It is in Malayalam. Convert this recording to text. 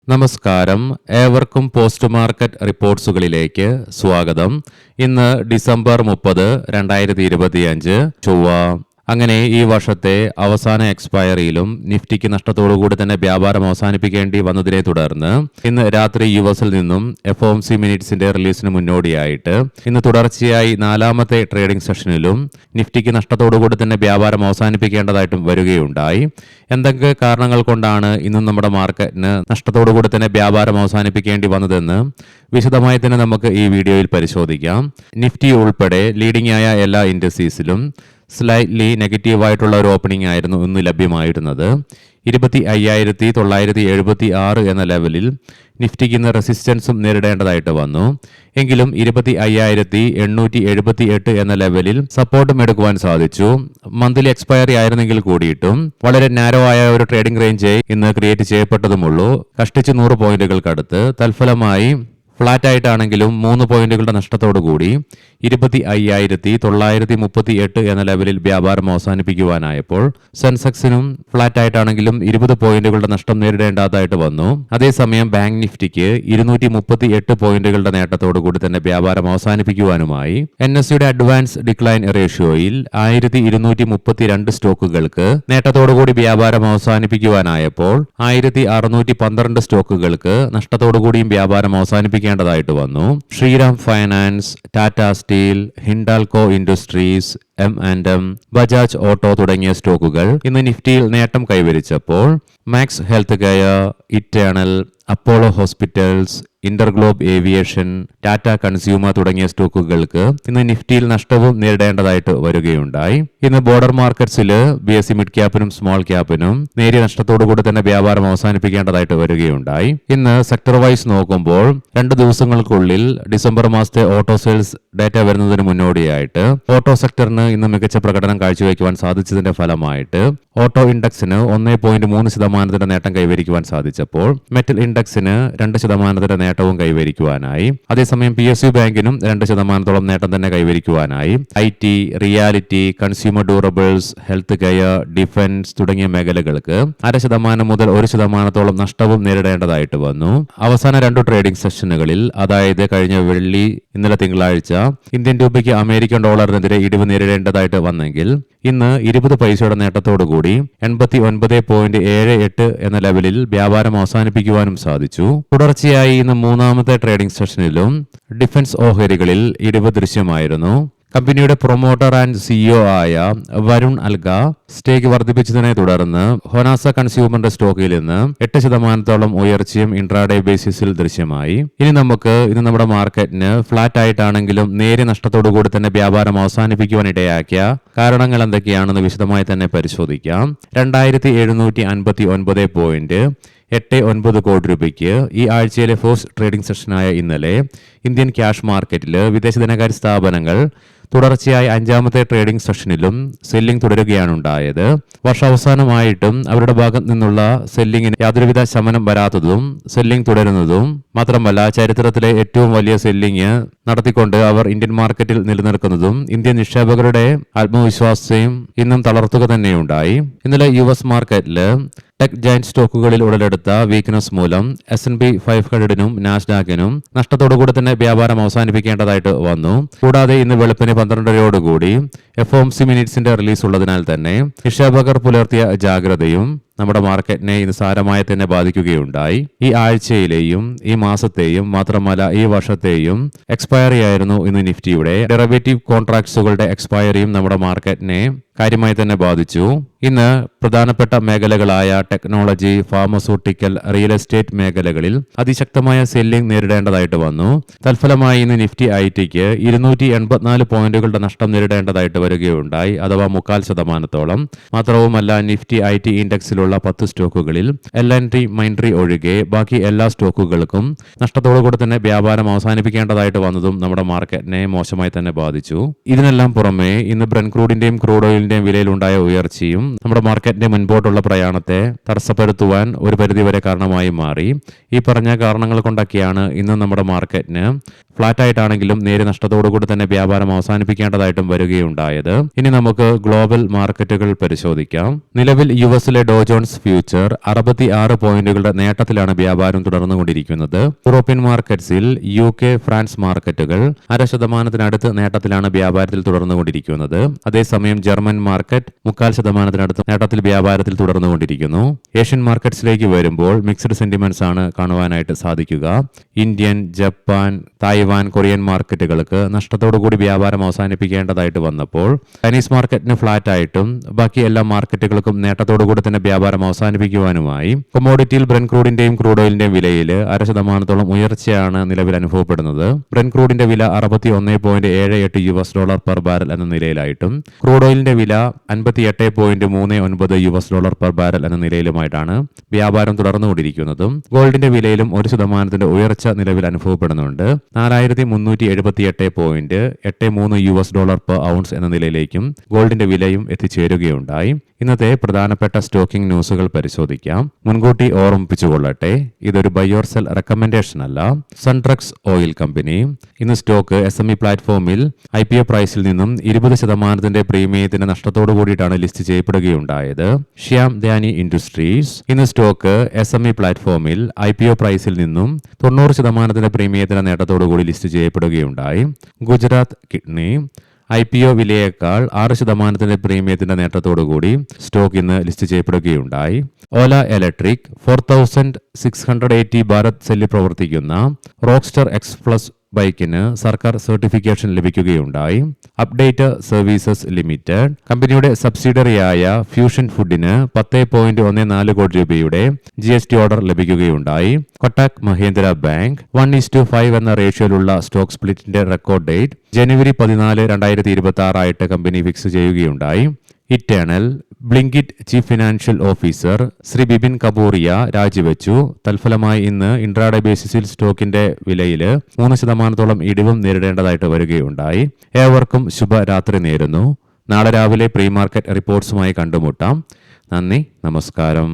നമസ്കാരം, ഏവർക്കും പോസ്റ്റ് മാർക്കറ്റ് റിപ്പോർട്ട്സുകളിലേക്ക് സ്വാഗതം. ഇന്ന് ഡിസംബർ 30, 2025 ചൊവ്വ. അങ്ങനെ ഈ വർഷത്തെ അവസാന എക്സ്പയറിയിലും നിഫ്റ്റിക്ക് നഷ്ടത്തോടുകൂടി തന്നെ വ്യാപാരം അവസാനിപ്പിക്കേണ്ടി വന്നതിനെ തുടർന്ന് ഇന്ന് രാത്രി യുഎസിൽ നിന്നും FOMC മിനിറ്റ്സിന്റെ റിലീസിന് മുന്നോടിയായിട്ട് ഇന്ന് തുടർച്ചയായി 4ാമത്തെ ട്രേഡിംഗ് സെഷനിലും നിഫ്റ്റിക്ക് നഷ്ടത്തോടുകൂടി തന്നെ വ്യാപാരം അവസാനിപ്പിക്കേണ്ടതായിട്ടും വരികയുണ്ടായി. എന്തൊക്കെ കാരണങ്ങൾ കൊണ്ടാണ് ഇന്നും നമ്മുടെ മാർക്കറ്റിന് നഷ്ടത്തോടുകൂടി തന്നെ വ്യാപാരം അവസാനിപ്പിക്കേണ്ടി വന്നതെന്ന് വിശദമായി തന്നെ നമുക്ക് ഈ വീഡിയോയിൽ പരിശോധിക്കാം. നിഫ്റ്റി ഉൾപ്പെടെ ലീഡിംഗ് ആയ എല്ലാ ഇൻഡസ്ട്രീസിലും സ്ലൈറ്റ്ലി നെഗറ്റീവായിട്ടുള്ള ഒരു ഓപ്പണിംഗ് ആയിരുന്നു ഇന്ന് ലഭ്യമായിരുന്നത്. 25,976 എന്ന ലെവലിൽ നിഫ്റ്റിക്ക് ഇന്ന് റെസിസ്റ്റൻസും നേരിടേണ്ടതായിട്ട് വന്നു. എങ്കിലും 25,878 എന്ന ലെവലിൽ സപ്പോർട്ടും എടുക്കുവാൻ സാധിച്ചു. മന്ത്ലി എക്സ്പയറി ആയിരുന്നെങ്കിൽ കൂടിയിട്ടും വളരെ നാരോ ആയ ഒരു ട്രേഡിംഗ് റേഞ്ച് ഇന്ന് ക്രിയേറ്റ് ചെയ്യപ്പെട്ടതുമുള്ളൂ. കഷ്ടിച്ച് 100 പോയിന്റുകൾക്കടുത്ത്. തൽഫലമായി ഫ്ലാറ്റ് ആയിട്ടാണെങ്കിലും 3 പോയിന്റുകളുടെ നഷ്ടത്തോടുകൂടി 25,938 എന്ന ലെവലിൽ വ്യാപാരം അവസാനിപ്പിക്കുവാനായപ്പോൾ സെൻസെക്സിനും ഫ്ലാറ്റ് ആയിട്ടാണെങ്കിലും 20 പോയിന്റുകളുടെ നഷ്ടം നേരിടേണ്ടതായിട്ട് വന്നു. അതേസമയം ബാങ്ക് നിഫ്റ്റിക്ക് 238 പോയിന്റുകളുടെ നേട്ടത്തോടുകൂടി തന്നെ വ്യാപാരം അവസാനിപ്പിക്കുവാനുമായി. NSEയുടെ അഡ്വാൻസ് ഡിക്ലൈൻ റേഷ്യോയിൽ 1232 സ്റ്റോക്കുകൾക്ക് നേട്ടത്തോടുകൂടി വ്യാപാരം അവസാനിപ്പിക്കുവാനായപ്പോൾ 1612 സ്റ്റോക്കുകൾക്ക് നഷ്ടത്തോടുകൂടിയും വ്യാപാരം അവസാനിപ്പിക്കേണ്ടതായിട്ട് വന്നു. Shriram Finance, Tata Steel, Hindalco Industries, M&M, Bajaj Auto തുടങ്ങിയ സ്റ്റോക്കുകൾ ഇന്ന് നിഫ്റ്റിയിൽ നേട്ടം കൈവരിച്ചപ്പോൾ Max Healthcare, Eternal, Apollo Hospitals, InterGlobe Aviation, Tata Consumer തുടങ്ങിയ സ്റ്റോക്കുകൾക്ക് ഇന്ന് നിഫ്റ്റിയിൽ നഷ്ടവും നേരിടേണ്ടതായിട്ട് വരികയുണ്ടായി. ഇന്ന് ബോർഡർ മാർക്കറ്റ്സിൽ BSE മിഡ് ക്യാപ്പിനും സ്മോൾ ക്യാപ്പിനും നേരിയ നഷ്ടത്തോടുകൂടി തന്നെ വ്യാപാരം അവസാനിപ്പിക്കേണ്ടതായിട്ട് വരികയുണ്ടായി. ഇന്ന് സെക്ടർ വൈസ് നോക്കുമ്പോൾ 2 ദിവസങ്ങൾക്കുള്ളിൽ ഡിസംബർ മാസത്തെ ഓട്ടോ സെയിൽസ് ഡാറ്റ വരുന്നതിന് മുന്നോടിയായിട്ട് ഓട്ടോ സെക്ടറിന് ഇന്ന് മികച്ച പ്രകടനം കാഴ്ചവെക്കുവാൻ സാധിച്ചതിന്റെ ഫലമായിട്ട് ഓട്ടോ ഇൻഡെക്സിന് 1.3% നേട്ടം കൈവരിക്കുവാൻ സാധിച്ചപ്പോൾ മെറ്റൽ ഇൻഡെക്സിന് 2% നേട്ടവും കൈവരിക്കുവാനായി. അതേസമയം PSU ബാങ്കിനും 2% നേട്ടം തന്നെ കൈവരിക്കുവാനായി. IT, reality, consumer durables, health care, defence തുടങ്ങിയ മേഖലകൾക്ക് 0.5% മുതൽ 1% നഷ്ടവും നേരിടേണ്ടതായിട്ട് വന്നു. അവസാന 2 ട്രേഡിംഗ് സെഷനുകളിൽ, അതായത് കഴിഞ്ഞ വെള്ളി, ഇന്നലെ തിങ്കളാഴ്ച, ഇന്ത്യൻ രൂപയ്ക്ക് അമേരിക്കൻ ഡോളറിനെതിരെ ഇടിവ് നേരിടേണ്ടതായിട്ട് വന്നെങ്കിൽ ഇന്ന് 20 പൈസയുടെ നേട്ടത്തോടുകൂടി 89.78 എന്ന ലെവലിൽ വ്യാപാരം അവസാനിപ്പിക്കുവാനും സാധിച്ചു. തുടർച്ചയായി ഇന്ന് 3ാമത്തെ ട്രേഡിംഗ് സെഷനിലും ഡിഫൻസ് ഓഹരികളിൽ ഇടിവ് ദൃശ്യമായിരുന്നു. കമ്പനിയുടെ പ്രൊമോട്ടർ ആൻഡ് CEO ആയ വരുൺ അൽഗ സ്റ്റേക്ക് വർദ്ധിപ്പിച്ചതിനെ തുടർന്ന് ഹൊനാസ കൺസ്യൂമറിന്റെ സ്റ്റോക്കിൽ നിന്ന് 8% ഉയർച്ചയും ഇൻട്രാഡേ ബേസിസിൽ ദൃശ്യമായി. ഇനി നമുക്ക് ഇന്ന് നമ്മുടെ മാർക്കറ്റിന് ഫ്ലാറ്റ് ആയിട്ടാണെങ്കിലും നേരിയ നഷ്ടത്തോടുകൂടി തന്നെ വ്യാപാരം അവസാനിപ്പിക്കുവാൻ ഇടയാക്കിയ കാരണങ്ങൾ എന്തൊക്കെയാണെന്ന് വിശദമായി തന്നെ പരിശോധിക്കാം. 2,759 പോയിന്റ് 89 കോടി രൂപയ്ക്ക് ഈ ആഴ്ചയിലെ ഫസ്റ്റ് ട്രേഡിംഗ് സെഷനായ ഇന്നലെ ഇന്ത്യൻ ക്യാഷ് മാർക്കറ്റിൽ വിദേശ ധനകാര്യ സ്ഥാപനങ്ങൾ തുടർച്ചയായി 5ാമത്തെ ട്രേഡിംഗ് സെഷനിലും സെല്ലിംഗ് തുടരുകയാണ് ഉണ്ടായത്. വർഷാവസാനമായിട്ടും അവരുടെ ഭാഗത്ത് നിന്നുള്ള സെല്ലിങ്ങിന് യാതൊരുവിധ ശമനം വരാത്തതും സെല്ലിംഗ് തുടരുന്നതും മാത്രമല്ല, ചരിത്രത്തിലെ ഏറ്റവും വലിയ സെല്ലിംഗ് നടത്തിക്കൊണ്ട് അവർ ഇന്ത്യൻ മാർക്കറ്റിൽ നിലനിൽക്കുന്നതും ഇന്ത്യൻ നിക്ഷേപകരുടെ ആത്മവിശ്വാസത്തെയും ഇന്നും തളർത്തുക തന്നെയുണ്ടായി. ഇന്നലെ US മാർക്കറ്റിൽ ടെക് ജയന്റ് സ്റ്റോക്കുകളിൽ ഉടലെടുത്ത വീക്ക്നെസ് മൂലം S&P 500നും നാസ്ഡാക്കിനും നഷ്ടത്തോടുകൂടി തന്നെ വ്യാപാരം അവസാനിപ്പിക്കേണ്ടതായിട്ട് വന്നു. കൂടാതെ ഇന്ന് വെളുപ്പിന് 12:30 FOMC മിനിറ്റ്സിന്റെ റിലീസ് ഉള്ളതിനാൽ തന്നെ നിക്ഷേപകർ പുലർത്തിയ ജാഗ്രതയും നമ്മുടെ മാർക്കറ്റിനെ ഇന്ന് സാരമായി തന്നെ ബാധിക്കുകയുണ്ടായി. ഈ ആഴ്ചയിലെയും ഈ മാസത്തെയും മാത്രമല്ല ഈ വർഷത്തെയും എക്സ്പയറി ആയിരുന്നു ഇന്ന് നിഫ്റ്റിയുടെ. ഡെറിവേറ്റീവ് കോൺട്രാക്ട്സുകളുടെ എക്സ്പയറിയും നമ്മുടെ മാർക്കറ്റിനെ കാര്യമായി തന്നെ ബാധിച്ചു. ഇന്ന് പ്രധാനപ്പെട്ട മേഖലകളായ ടെക്നോളജി, ഫാർമസ്യൂട്ടിക്കൽ, റിയൽ എസ്റ്റേറ്റ് മേഖലകളിൽ അതിശക്തമായ സെല്ലിംഗ് നേരിടേണ്ടതായിട്ട് വന്നു. തൽഫലമായി ഇന്ന് നിഫ്റ്റി ITക്ക് 284 പോയിന്റുകളുടെ നഷ്ടം നേരിടേണ്ടതായിട്ട് വരികയുണ്ടായി, അഥവാ 0.25%. മാത്രവുമല്ല, നിഫ്റ്റി IT ഇൻഡെക്സിലുള്ള 10 സ്റ്റോക്കുകളിൽ L&T മൈൻട്രി ഒഴികെ ബാക്കി എല്ലാ സ്റ്റോക്കുകൾക്കും നഷ്ടത്തോടുകൂടി തന്നെ വ്യാപാരം അവസാനിപ്പിക്കേണ്ടതായിട്ട് വന്നതും നമ്മുടെ മാർക്കറ്റിനെ മോശമായി തന്നെ ബാധിച്ചു. ഇതിനെല്ലാം പുറമെ ഇന്ന് ബ്രന്റ് ക്രൂഡിന്റെയും ക്രൂഡ് ഓയിലിന്റെയും വിലയിലുണ്ടായ ഉയർച്ചയും നമ്മുടെ മാർക്കറ്റിന്റെ മുൻപോട്ടുള്ള പ്രയാണത്തെ തടസ്സപ്പെടുത്തുവാൻ ഒരു പരിധിവരെ കാരണമായി മാറി. ഈ പറഞ്ഞ കാരണങ്ങൾ കൊണ്ടൊക്കെയാണ് ഇന്ന് നമ്മുടെ മാർക്കറ്റിന് ഫ്ലാറ്റ് ആയിട്ടാണെങ്കിലും നേരിയ നഷ്ടത്തോടുകൂടി തന്നെ വ്യാപാരം അവസാനിപ്പിക്കേണ്ടതായിട്ടും വരികയുണ്ടായത്. ഇനി നമുക്ക് ഗ്ലോബൽ മാർക്കറ്റുകൾ പരിശോധിക്കാം. നിലവിൽ യുഎസിലെ ഡോ ജോൺസ് ഫ്യൂച്ചർ 66 പോയിന്റുകളുടെ നേട്ടത്തിലാണ് വ്യാപാരം തുടർന്നുകൊണ്ടിരിക്കുന്നത്. യൂറോപ്യൻ മാർക്കറ്റ്സിൽ UK, ഫ്രാൻസ് മാർക്കറ്റുകൾ 0.5% നേട്ടത്തിലാണ് വ്യാപാരത്തിൽ തുടർന്നുകൊണ്ടിരിക്കുന്നത്. അതേസമയം ജർമ്മൻ മാർക്കറ്റ് 0.25% നേട്ടത്തിൽ വ്യാപാരത്തിൽ തുടർന്നുകൊണ്ടിരിക്കുന്നു. ഏഷ്യൻ മാർക്കറ്റ്സിലേക്ക് വരുമ്പോൾ മിക്സ്ഡ് സെന്റിമെന്റ്സ് ആണ് കാണുവാനായിട്ട് സാധിക്കുക. ഇന്ത്യൻ, ജപ്പാൻ, തായ്വാൻ, കൊറിയൻ മാർക്കറ്റുകൾക്ക് നഷ്ടത്തോടുകൂടി വ്യാപാരം അവസാനിപ്പിക്കേണ്ടതായിട്ട് വന്നപ്പോൾ ചൈനീസ് മാർക്കറ്റിന് ഫ്ലാറ്റ് ആയിട്ടും ബാക്കി എല്ലാ മാർക്കറ്റുകൾക്കും നേട്ടത്തോടുകൂടി തന്നെ വ്യാപാരം അവസാനിപ്പിക്കുവാനുമായി കൊമോഡിറ്റിയിൽ ബ്രെന്റ് ക്രൂഡിന്റെയും ക്രൂഡ് ഓയിലിന്റെയും വിലയിൽ 0.5% ഉയർച്ചയാണ് നിലവിൽ അനുഭവപ്പെടുന്നത്. ബ്രെന്റ് ക്രൂഡിന്റെ വില $61.78 പെർ ബാരൽ എന്ന നിലയിലായിട്ടും ക്രൂഡ് ഓയിലിന്റെ വില $58.39 പെർ ബാരൽ എന്ന നിലയിലുമായിട്ടാണ് വ്യാപാരം തുടർന്നുകൊണ്ടിരിക്കുന്നതും. ഗോൾഡിന്റെ വിലയിലും 1% ഉയർച്ച നിലവിൽ അനുഭവപ്പെടുന്നുണ്ട്. $4,388.83 പെർ ഔൺസ് എന്ന നിലയിലേക്കും ഗോൾഡിന്റെ വിലയും എത്തിച്ചേരുകയുണ്ടായി. ഇന്നത്തെ പ്രധാനപ്പെട്ട സ്റ്റോക്കിംഗ് ന്യൂസുകൾ പരിശോധിക്കാം. മുൻകൂട്ടി ഓർമ്മിപ്പിച്ചുകൊള്ളട്ടെ, ഇതൊരു ബൈ ഓർ സെൽ റെക്കമെൻഡേഷൻ അല്ല. സൺട്രക്സ് ഓയിൽ കമ്പനി ഇന്ന് സ്റ്റോക്ക് SME പ്ലാറ്റ്ഫോമിൽ IPO പ്രൈസിൽ നിന്നും 20% പ്രീമിയത്തിന് നഷ്ടത്തോടു കൂടിയിട്ടാണ് ലിസ്റ്റ് ചെയ്യപ്പെടുകയുണ്ടായത്. ശ്യാം ധാനി ഇൻഡസ്ട്രീസ് ഇന്ന് സ്റ്റോക്ക് SME പ്ലാറ്റ്ഫോമിൽ IPO പ്രൈസിൽ നിന്നും 90% പ്രീമിയത്തിന് നേട്ടത്തോടു കൂടി ലിസ്റ്റ് ചെയ്യപ്പെടുകയുണ്ടായി. ഗുജറാത്ത് കിഡ്നി IPO വിലയേക്കാൾ 6% പ്രീമിയത്തിന്റെ നേട്ടത്തോടുകൂടി സ്റ്റോക്ക് ഇന്ന് ലിസ്റ്റ് ചെയ്യപ്പെടുകയുണ്ടായി. ഓല ഇലക്ട്രിക് 4680 ഭാരത് സെല്ലിൽ പ്രവർത്തിക്കുന്ന റോക്സ്റ്റർ എക്സ് പ്ലസ് ബൈക്കിന് സർക്കാർ സർട്ടിഫിക്കേഷൻ ലഭിക്കുകയുണ്ടായി. അപ്ഡേറ്റ് സർവീസസ് ലിമിറ്റഡ് കമ്പനിയുടെ സബ്സിഡറിയായ ഫ്യൂഷൻ ഫുഡിന് 10.14 കോടി രൂപയുടെ GST ഓർഡർ ലഭിക്കുകയുണ്ടായി. കൊട്ടാക് മഹീന്ദ്ര ബാങ്ക് 1:5 എന്ന റേഷ്യോയിലുള്ള സ്റ്റോക്ക് സ്പ്ലിറ്റിന്റെ റെക്കോർഡ് ഡേറ്റ് ജനുവരി 14, 2026 ആയിട്ട് കമ്പനി ഫിക്സ് ചെയ്യുകയുണ്ടായി. Eternal Blinkit chief financial officer Shri Bipin Kapuria രാജിവെച്ചു. തൽഫലമായി ഇന്ന് ഇൻട്രാഡേ ബേസിസിൽ സ്റ്റോക്കിന്റെ വിലയിൽ 3% ഇടിവും നേരിടേണ്ടതായിട്ട് വരികയുണ്ടായി. ഏവർക്കും ശുഭരാത്രി നേരുന്നു. നാളെ രാവിലെ പ്രീ മാർക്കറ്റ് റിപ്പോർട്ട്സുമായി കണ്ടുമുട്ടാം. നന്ദി, നമസ്കാരം.